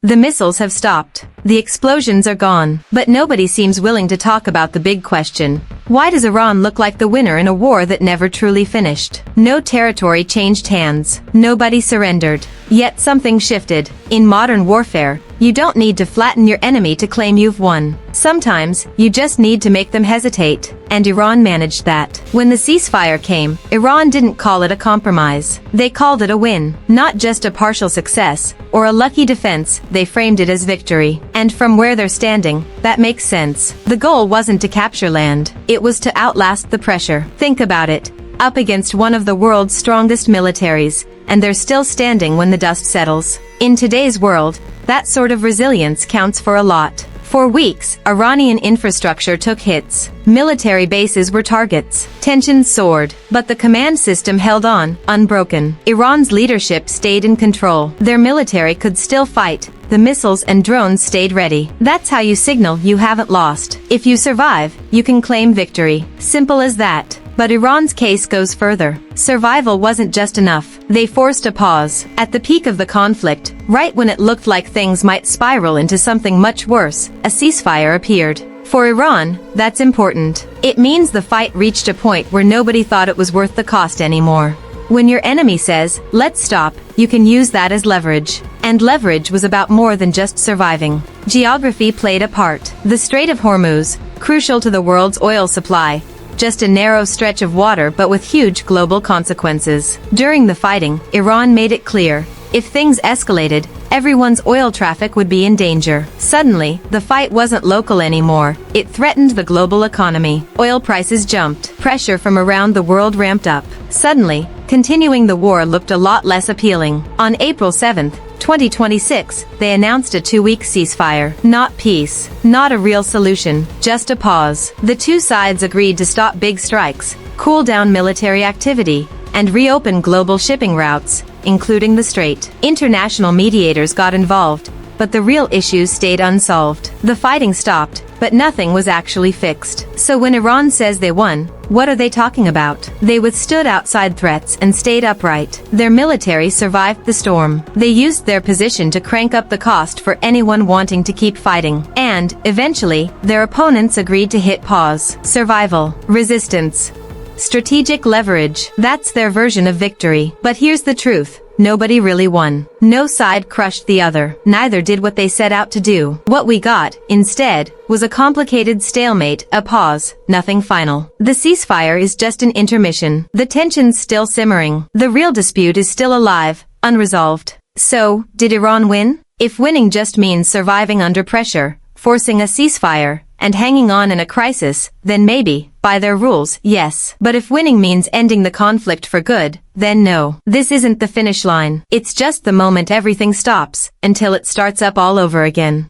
The missiles have stopped. The explosions are gone. But nobody seems willing to talk about the big question. Why does Iran look like the winner in a war that never truly finished? No territory changed hands. Nobody surrendered. Yet something shifted. In modern warfare, you don't need to flatten your enemy to claim you've won. Sometimes, you just need to make them hesitate. And Iran managed that. When the ceasefire came, Iran didn't call it a compromise. They called it a win. Not just a partial success, or a lucky defense, they framed it as victory. And from where they're standing, that makes sense. The goal wasn't to capture land. It was to outlast the pressure. Think about it. Up against one of the world's strongest militaries, and they're still standing when the dust settles. In today's world, that sort of resilience counts for a lot. For weeks, Iranian infrastructure took hits. Military bases were targets. Tensions soared, but the command system held on, unbroken. Iran's leadership stayed in control. Their military could still fight. The missiles and drones stayed ready. That's how you signal you haven't lost. If you survive, you can claim victory. Simple as that. But Iran's case goes further. Survival wasn't just enough. They forced a pause. At the peak of the conflict, right when it looked like things might spiral into something much worse, a ceasefire appeared. For Iran, that's important. It means the fight reached a point where nobody thought it was worth the cost anymore. When your enemy says, "Let's stop," you can use that as leverage. And leverage was about more than just surviving. Geography played a part. The Strait of Hormuz, crucial to the world's oil supply, just a narrow stretch of water but with huge global consequences. During the fighting, Iran made it clear, if things escalated, everyone's oil traffic would be in danger. Suddenly, the fight wasn't local anymore. It threatened the global economy. Oil prices jumped. Pressure from around the world ramped up. Suddenly, continuing the war looked a lot less appealing. On April 7, 2026, they announced a 2-week ceasefire. Not peace. Not a real solution. Just a pause. The two sides agreed to stop big strikes, cool down military activity, and reopen global shipping routes, including the Strait. International mediators got involved, but the real issues stayed unsolved. The fighting stopped, but nothing was actually fixed. So when Iran says they won, what are they talking about? They withstood outside threats and stayed upright. Their military survived the storm. They used their position to crank up the cost for anyone wanting to keep fighting. And, eventually, their opponents agreed to hit pause. Survival. Resistance. Strategic leverage. That's their version of victory. But here's the truth. Nobody really won. No side crushed the other. Neither did what they set out to do. What we got, instead, was a complicated stalemate, a pause, nothing final. The ceasefire is just an intermission. The tension's still simmering. The real dispute is still alive, unresolved. So, did Iran win? If winning just means surviving under pressure, forcing a ceasefire, and hanging on in a crisis, then maybe, by their rules, yes. But if winning means ending the conflict for good, then no. This isn't the finish line. It's just the moment everything stops, until it starts up all over again.